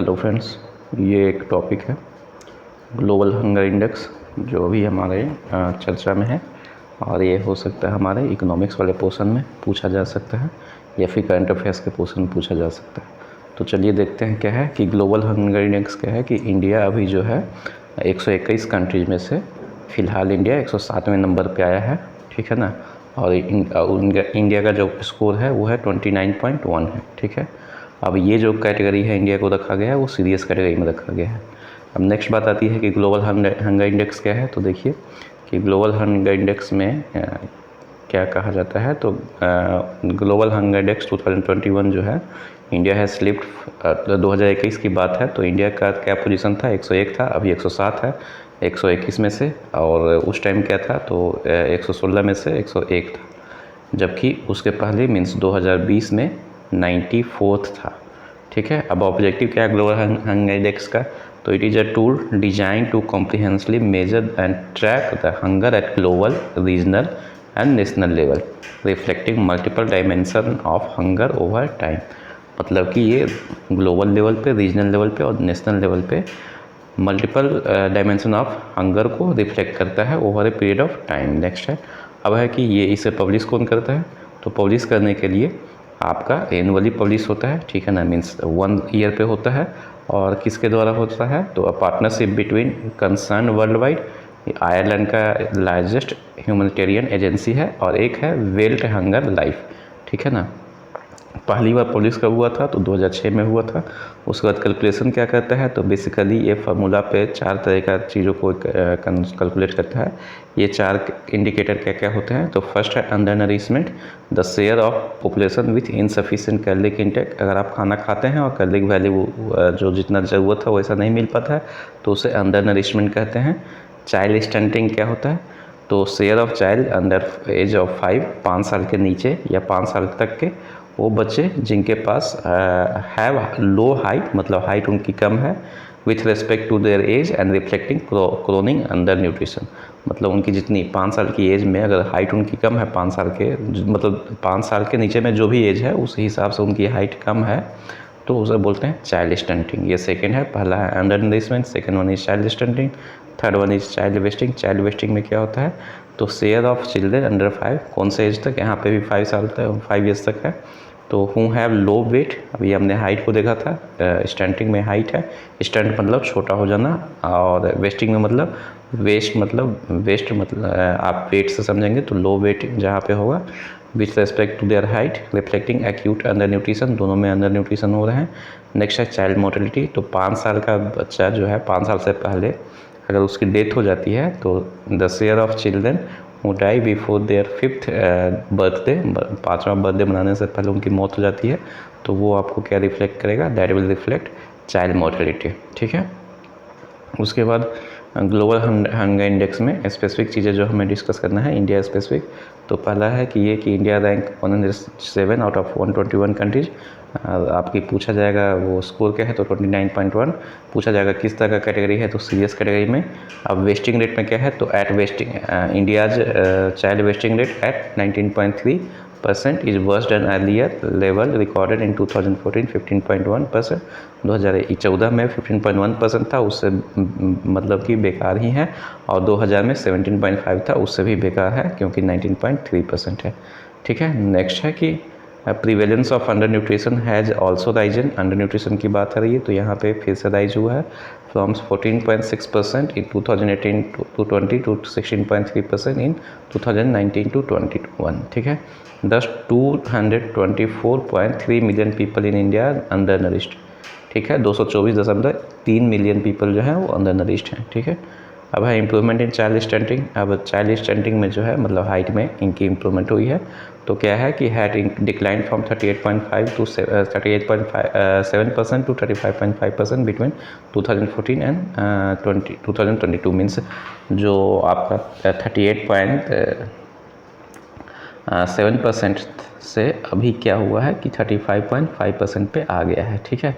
Hello friends, ये एक topic है ग्लोबल हंगर इंडेक्स जो अभी हमारे चर्चा में है और ये हो सकता है हमारे इकोनॉमिक्स वाले पोर्शन में पूछा जा सकता है या फिर करंट अफेयर्स के पोर्शन में पूछा जा सकता है। तो चलिए देखते हैं क्या है कि ग्लोबल हंगर इंडेक्स क्या है कि इंडिया अभी जो है 121 कंट्रीज में से फ़िलहाल इंडिया 107वें नंबर पे आया है, ठीक है ना। और इंडिया का जो स्कोर है वो है 29.1 है, ठीक है। अब ये जो कैटेगरी है इंडिया को रखा गया है वो सीरियस कैटेगरी में रखा गया है। अब नेक्स्ट बात आती है कि ग्लोबल हंगर इंडेक्स क्या है। तो देखिए कि ग्लोबल हंगर इंडेक्स में क्या कहा जाता है। तो ग्लोबल हंगर इंडेक्स 2021 जो है इंडिया है स्लिप्ड 2021 की बात है। तो इंडिया का क्या पोजीशन था, 101 था, अभी 107 है 121 में से। और उस टाइम क्या था तो 116 में से 101 था, जबकि उसके पहले मीन्स 2020 में 94th था, ठीक है। अब ऑब्जेक्टिव क्या है ग्लोबल हंगर इंडेक्स का। तो it is a tool design to comprehensively measure and track the hunger at global, regional and national level, reflecting multiple dimension of hunger over time. मतलब कि ये ग्लोबल लेवल पे, regional level पे और national level पे multiple dimension of hunger को reflect करता है over a period of time. Next है अब है कि ये इसे पब्लिश कौन करता है। तो पब्लिश करने के लिए आपका एनुअली पब्लिश होता है, ठीक है ना, मीन्स 1 ईयर पे होता है। और किसके द्वारा होता है तो a partnership between concern world wide, Ireland का लार्जेस्ट ह्यूमैनिटेरियन एजेंसी है और एक है वेल्ट हंगर लाइफ, ठीक है ना। पहली बार पब्लिश कब हुआ था तो 2006 में हुआ था। उसके बाद कैलकुलेशन क्या करता है तो बेसिकली ये फार्मूला पे 4 तरह का चीज़ों को कैलकुलेट करता है। ये 4 इंडिकेटर क्या क्या होते हैं। तो फर्स्ट है under nourishment, the share of population with insufficient caloric intake. अगर आप खाना खाते हैं और कैलोरिक वैल्यू जो जितना ज़रूरत है वैसा नहीं मिल पाता है तो उसे अंडर नरिशमेंट कहते हैं। चाइल्ड स्टंटिंग क्या होता है तो share of child under as of 5 साल के नीचे या 5 साल तक के वो बच्चे जिनके पास हैव लो हाइट, मतलब हाइट उनकी कम है, with respect to their age and reflecting chronic undernutrition. मतलब उनकी जितनी 5 साल की एज में अगर हाइट उनकी कम है 5 साल के, मतलब 5 साल के नीचे में जो भी एज है उस हिसाब से उनकी हाइट कम है तो उसे बोलते हैं चाइल्ड स्टंटिंग। ये सेकेंड है, पहला है under nourishment, second one is child stunting, third one is child wasting. Child wasting में क्या होता है तो शेयर ऑफ चिल्ड्रेन अंडर 5, कौन से एज तक, यहाँ पे भी 5 साल तक 5 ईयर्स तक है। तो हु हैव लो वेट, अभी हमने हाइट को देखा था, स्टंटिंग में हाइट है, स्टंट मतलब छोटा हो जाना, और वेस्टिंग में मतलब वेस्ट मतलब आप वेट से समझेंगे तो लो वेट जहाँ पे होगा with respect to their height, reflecting acute undernutrition, दोनों में अंडर न्यूट्रिशन हो रहे हैं। नेक्स्ट है चाइल्ड मोर्टेलिटी। तो 5 साल का बच्चा जो है 5 साल से पहले अगर उसकी डेथ हो जाती है तो the share of children who die before their 5th birthday, 5वां बर्थडे मनाने से पहले उनकी मौत हो जाती है तो वो आपको क्या रिफ्लेक्ट करेगा, that will reflect child mortality, ठीक है। उसके बाद ग्लोबल हंगर इंडेक्स में स्पेसिफिक चीज़ें जो हमें डिस्कस करना है इंडिया स्पेसिफिक। तो पहला है कि ये कि India rank 107 out of 121 countries. आपकी पूछा जाएगा वो स्कोर क्या है तो 29.1 पूछा जाएगा किस तरह का कैटेगरी है तो सीरियस कैटेगरी में। अब वेस्टिंग रेट में क्या है तो at wasting India's child wasting rate at 19.3% is worse than earlier level recorded in 2014 15.1%। 2014 में 15.1% था, उससे मतलब कि बेकार ही है। और 2000 में 17.5 था, उससे भी बेकार है क्योंकि 19.3% है, ठीक है। नेक्स्ट है कि prevalence of undernutrition has also risen. Undernutrition की बात आ रही है तो यहाँ पे फिर से राइज हुआ है from 14.6% in 2018 to 20 to 16.3% in 2019 to 21, ठीक है। दस 224.3 million people in India under nourished, ठीक है। 224.3 मिलियन पीपल जो है वो अंडर नरिश्ड हैं, ठीक है। अब है इम्प्रूवमेंट इन चाइल्ड स्टंटिंग। अब चाइल्ड स्टंटिंग में जो है मतलब हाइट में इनकी इम्प्रूवमेंट हुई है। तो क्या है कि had decline from 38.5 to 38.7% to 35.5% between 2014 and 2022। Means जो आपका 38.7% से अभी क्या हुआ है कि 35.5% पे आ गया है, ठीक है।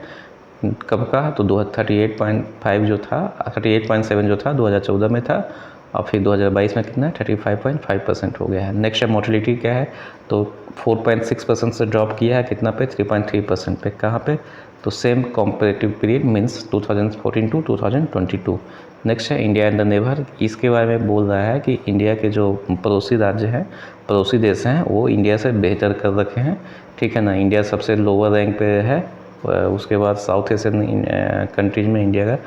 कब का तो 38.5 जो था 38.7 जो था 2014 में था और फिर 2022 में कितना है 35.5% हो गया है। नेक्स्ट है मोर्टेलिटी क्या है तो 4.6% से ड्रॉप किया है कितना पे 3.3% पे। कहाँ पे तो same comparative period means 2014 to 2022। Next है इंडिया एंड द नेबर। इसके बारे में बोल रहा है कि इंडिया के जो पड़ोसी राज्य हैं, पड़ोसी देश हैं, वो इंडिया से बेहतर कर रखे हैं, ठीक है ना। इंडिया सबसे लोअर रैंक पे है। उसके बाद साउथ एशियन कंट्रीज में इंडिया का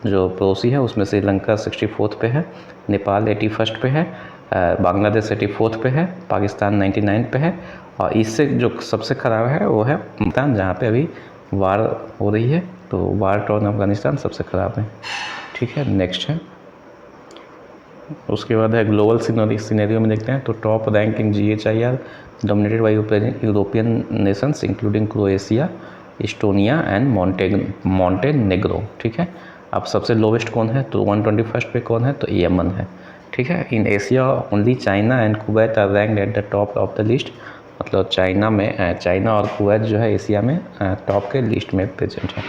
जो पड़ोसी है उसमें श्रीलंका 64th पे है, नेपाल 81st पे है, बांग्लादेश 84th पे है, पाकिस्तान 99 पे है, और इससे जो सबसे ख़राब है वो है पाकिस्तान, जहाँ पे अभी वार हो रही है। तो वार टॉर्न अफगानिस्तान सबसे ख़राब है, ठीक है। नेक्स्ट है, उसके बाद है ग्लोबल सिनेरियो में देखते हैं। तो top rank in GHIR dominated by European Nations including Croatia, Estonia and Montenegro, ठीक है। अब सबसे लोवेस्ट कौन है? तो 121st पे कौन है? तो यमन है, ठीक है। In Asia only China and Kuwait are ranked at the top of the list. मतलब चाइना और कुवैत जो है एशिया में टॉप के लिस्ट में प्रेजेंट है।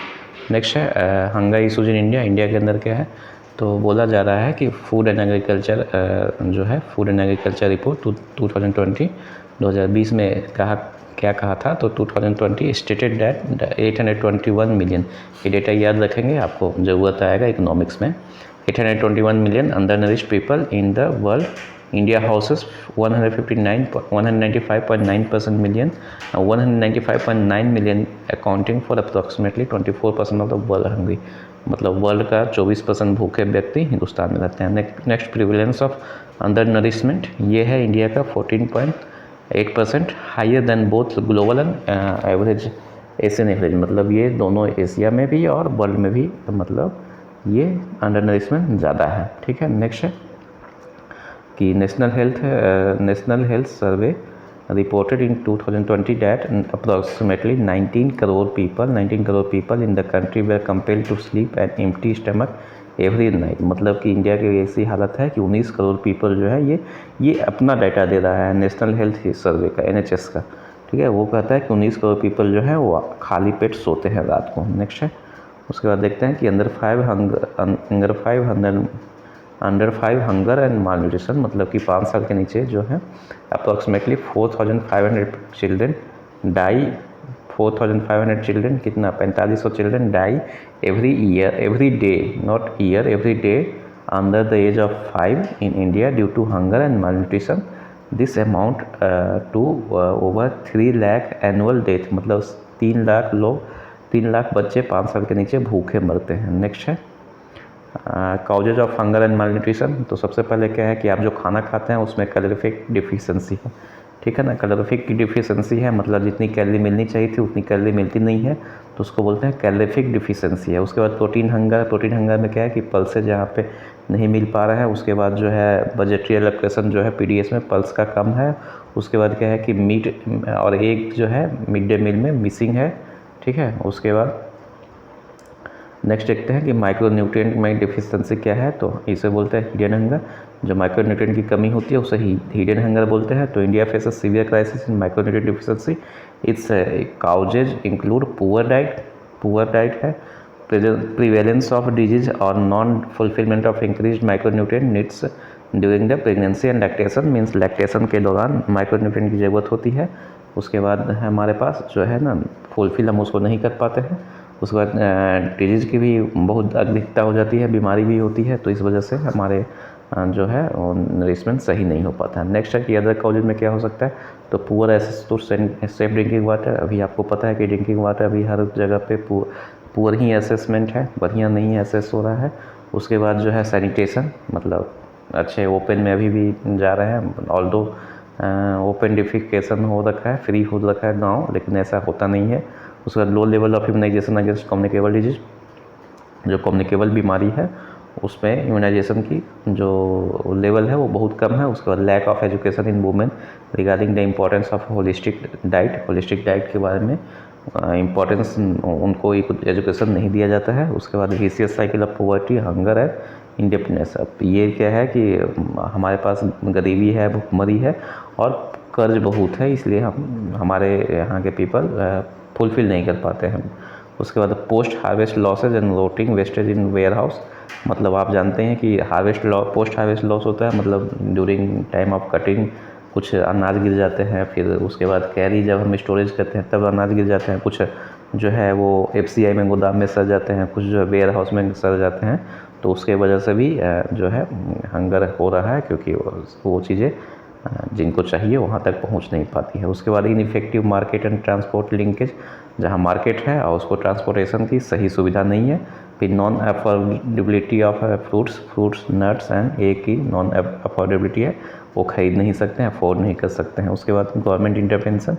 नेक्स्ट है hunger issues in India. India के अंदर क्या है? तो बोला जा रहा है कि फूड एंड एग्रीकल्चर जो है फूड एंड एग्रीकल्चर रिपोर्ट 2020 में क्या कहा था? तो 2020 स्टेटेड दैट 821 मिलियन, ये डेटा याद रखेंगे, आपको ज़रूरत आएगा इकोनॉमिक्स में। 821 million undernourished people in the world. India houses 195.9% million, 195.9 million accounting for approximately 24% of the world hungry. मतलब वर्ल्ड का 24% भूखे व्यक्ति हिंदुस्तान में रहते हैं। Next prevalence of undernourishment, ये है इंडिया का 14.8%, higher than both global and average Asian average. मतलब ये दोनों एशिया में भी और वर्ल्ड में भी मतलब ये अंडर नरिशमेंट ज़्यादा है, ठीक है। नेक्स्ट है कि national health survey reported in 2020 that approximately 19 crore people in the country were compelled to sleep an empty stomach every night। मतलब कि इंडिया की ऐसी हालत है कि 19 करोड़ पीपल जो है ये अपना डाटा दे रहा है नेशनल हेल्थ सर्वे का, NHS का, ठीक है। वो कहता है कि 19 करोड़ पीपल जो है वो खाली पेट सोते हैं रात को। नेक्स्ट है, उसके बाद देखते हैं कि under 5 hunger and mall nutrition, मतलब कि 5 साल के नीचे जो है अप्रॉक्सीमेटली 4,500 चिल्ड्रेन डाई। 4,500 चिल्ड्रेन कितना? 4500 children die every day, not year, every day under the age of 5 in India due to hunger and malnutrition. This amount to over 3 lakh annual death. मतलब 3 लाख बच्चे 5 साल के नीचे भूखे मरते हैं। नेक्स्ट है causes of hunger and mall nutrition. तो सबसे पहले क्या है कि आप जो खाना खाते हैं उसमें कैलोरीफिक डिफिशियंसी है, ठीक है ना। कैलोरीफिक की डिफिशियंसी है मतलब जितनी कैलोरी मिलनी चाहिए थी उतनी कैलोरी मिलती नहीं है, तो उसको बोलते हैं कैलोरीफिक डिफिशियंसी है। उसके बाद प्रोटीन हंगर में क्या है कि पल्सेज जहाँ पे नहीं मिल पा रहा है। उसके बाद जो है बजटरी एलोकेशन जो है PDS में पल्स का कम है। उसके बाद क्या है कि मीट और एग जो है मिड डे मील में मिसिंग है, ठीक है। उसके बाद नेक्स्ट देखते हैं कि माइक्रो न्यूट्रिएंट में डिफिशियंसी क्या है। तो इसे बोलते हैं हिडन हंगर। जो माइक्रो न्यूट्रिएंट की कमी होती है उसे हिडन हंगर बोलते हैं। तो India faces severe crisis in micro nutrient deficiency. It's causes include poor diet है, प्रिवेलेंस ऑफ डिजीज और non fulfilment of increased micro nutrient needs during the pregnancy and lactation. Means lactation के दौरान micro nutrient की ज़रूरत होती है। उसके बाद हमारे पास जो है ना फुलफिल हम उसको नहीं कर पाते हैं। उसके बाद डिजीज़ की भी बहुत अधिकता हो जाती है, बीमारी भी होती है, तो इस वजह से हमारे जो है नरिशमेंट सही नहीं हो पाता है। नेक्स्ट है कि अदर कॉजेज में क्या हो सकता है। तो poor access to safe drinking water. अभी आपको पता है कि ड्रिंकिंग वाटर अभी हर जगह पे पुअर ही असेसमेंट है, बढ़िया नहीं असेस हो रहा है। उसके बाद जो है सैनिटेशन, मतलब अच्छे ओपन में अभी भी जा रहे हैं, ऑल्दो ओपन डिफिकेशन हो रखा है, फ्री हो रखा है गाँव, लेकिन ऐसा होता नहीं है। उसके बाद low level of immunisation against communicable disease. जो कम्युनिकेबल बीमारी है उसमें इम्यूनाइजेशन की जो लेवल है वो बहुत कम है। उसके बाद lack of education in women regarding the importance of holistic diet के बारे में इम्पोर्टेंस उनको एजुकेशन नहीं दिया जाता है। उसके बाद vicious cycle of poverty, hunger है, इंडिपेंडेंस। अब ये क्या है कि हमारे पास गरीबी है, भुखमरी है और कर्ज बहुत है, इसलिए हमारे यहाँ के पीपल फुलफिल नहीं कर पाते हैं। उसके बाद post harvest losses and rotting wastage in warehouse. मतलब आप जानते हैं कि पोस्ट हार्वेस्ट लॉस होता है, मतलब ड्यूरिंग टाइम ऑफ कटिंग कुछ अनाज गिर जाते हैं, फिर उसके बाद कैरी जब हम स्टोरेज करते हैं तब अनाज गिर जाते हैं, कुछ जो है वो FCI में गोदाम में सड़ जाते हैं, कुछ जो है वेयर हाउस में सड़ जाते हैं, तो उसके वजह से भी जो है हंगर हो रहा है, क्योंकि वो चीज़ें जिनको चाहिए वहाँ तक पहुँच नहीं पाती है। उसके बाद ineffective market and transport linkage, जहाँ मार्केट है और उसको ट्रांसपोर्टेशन की सही सुविधा नहीं है। फिर non affordability of fruits nuts and एक की नॉन अफोर्डेबिलिटी है, वो खरीद नहीं सकते हैं, अफोर्ड नहीं कर सकते हैं। उसके बाद गवर्नमेंट इंटरवेंशन,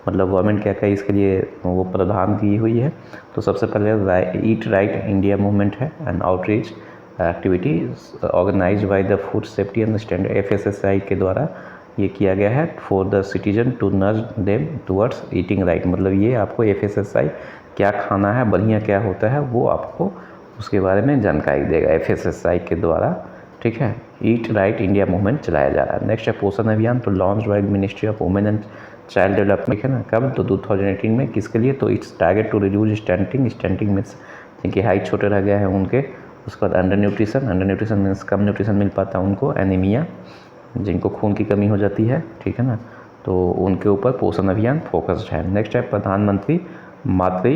मतलब गवर्नमेंट क्या क्या इसके लिए वो प्रावधान की हुई है। तो सबसे पहले ईट राइट इंडिया मूवमेंट है, and outreach activity organize by the food safety and standard FSSAI के द्वारा ये किया गया है for the citizen to nudge them towards eating right. मतलब ये आपको FSSAI क्या खाना है, बढ़िया क्या होता है, वो आपको उसके बारे में जानकारी देगा FSSAI के द्वारा, ठीक है। ईट राइट इंडिया मूवमेंट चलाया जा रहा है। नेक्स्ट है पोषण अभियान, तो launch by ministry of women and child development है ना, कब, तो 2018 में। किसके लिए, तो it's target to reduce stunting means जिनकी हाइट छोटे रह गए हैं उनके। उसके बाद अंडर न्यूट्रिशन मीन्स कम न्यूट्रिशन मिल पाता है उनको। एनीमिया, जिनको खून की कमी हो जाती है, ठीक है ना, तो उनके ऊपर पोषण अभियान फोकस्ड है। नेक्स्ट है प्रधानमंत्री मातृ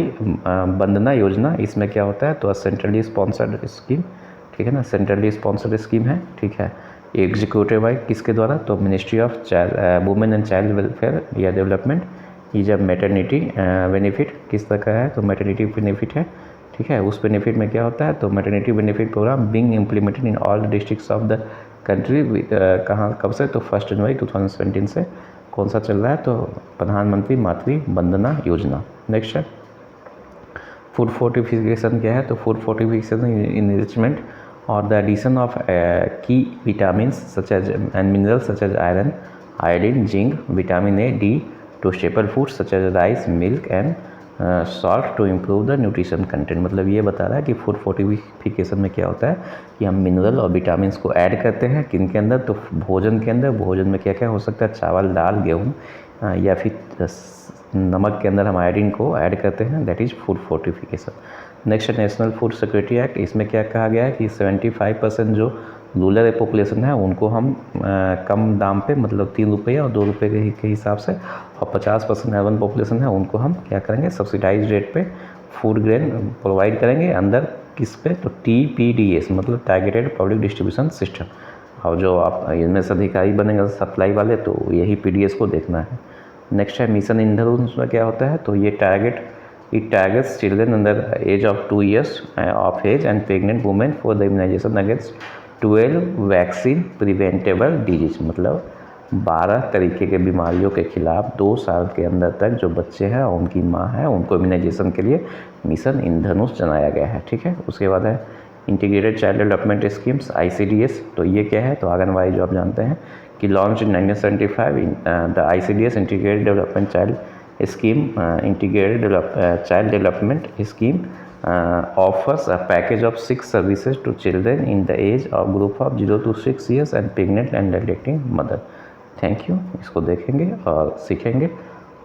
वंदना योजना। इसमें क्या होता है, तो सेंट्रली स्पॉन्सर्ड स्कीम, ठीक है ना, सेंट्रली स्पॉन्सर्ड स्कीम है, ठीक है। एग्जीक्यूटिव बाय किसके द्वारा, तो ministry of women and child welfare या डेवलपमेंट। ये जब मैटरनिटी बेनिफिट किस तरह का है, तो मैटरनिटी बेनिफिट है, ठीक है। उस बेनिफिट में क्या होता है, तो maternity benefit program being implemented in all districts of the country. कहाँ कब से, तो 1 जनवरी 2017 से कौन सा चल रहा है, तो प्रधानमंत्री मातृ वंदना योजना। नेक्स्ट है फूड फोर्टिफिकेशन क्या है, तो फूड फोर्टिफिकेशन इनरिचमेंट और the addition of key vitamins such as and minerals such as iron, iodine, zinc, vitamin A, D to staple foods such as rice, milk and salt to improve the nutrition content. मतलब ये बता रहा है कि food fortification में क्या होता है कि हम मिनरल और विटामिन्स को ऐड करते हैं किन के अंदर, तो भोजन के अंदर। भोजन में क्या क्या हो सकता है, चावल, दाल, गेहूँ या फिर नमक के अंदर हम आयोडीन को ऐड करते हैं, that is food fortification. Next है नेशनल फूड सिक्योरिटी एक्ट। इसमें क्या कहा गया है कि 75% जो रूरल पॉपुलेशन है उनको हम कम दाम पे, मतलब 3 रुपये और 2 रुपये के हिसाब से, और 50% अर्बन पॉपुलेशन है उनको हम क्या करेंगे, सब्सिडाइज रेट पे फूड ग्रेन प्रोवाइड करेंगे। अंदर किस पे, तो TPDS मतलब टारगेटेड पब्लिक डिस्ट्रीब्यूशन सिस्टम। और जो आप इनमें से अधिकारी बनेंगे सप्लाई वाले, तो यही PDS को देखना है। नेक्स्ट है मिशन इंद्रधनुष में क्या होता है, तो ये it targets children under age of 2 years of age and pregnant women for the immunization against 12 vaccine preventable disease. मतलब 12 तरीके के बीमारियों के खिलाफ 2 साल के अंदर तक जो बच्चे हैं और उनकी माँ है उनको इम्यूनाइजेशन के लिए मिशन इंद्रधनुष चलाया गया है, ठीक है। उसके बाद है integrated child development schemes ICDS। तो ये क्या है, तो आंगनबाड़ी जो आप जानते हैं कि launch in 1975 the ICDS integrated development child scheme, integrated child development scheme offers a package of 6 services to children in the age of group of 0 to 6 years and pregnant and lactating mother। Thank you. इसको देखेंगे और सीखेंगे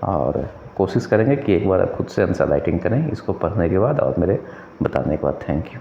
और कोशिश करेंगे कि एक बार खुद से आंसर राइटिंग करें इसको पढ़ने के बाद और मेरे बताने के बाद। Thank you.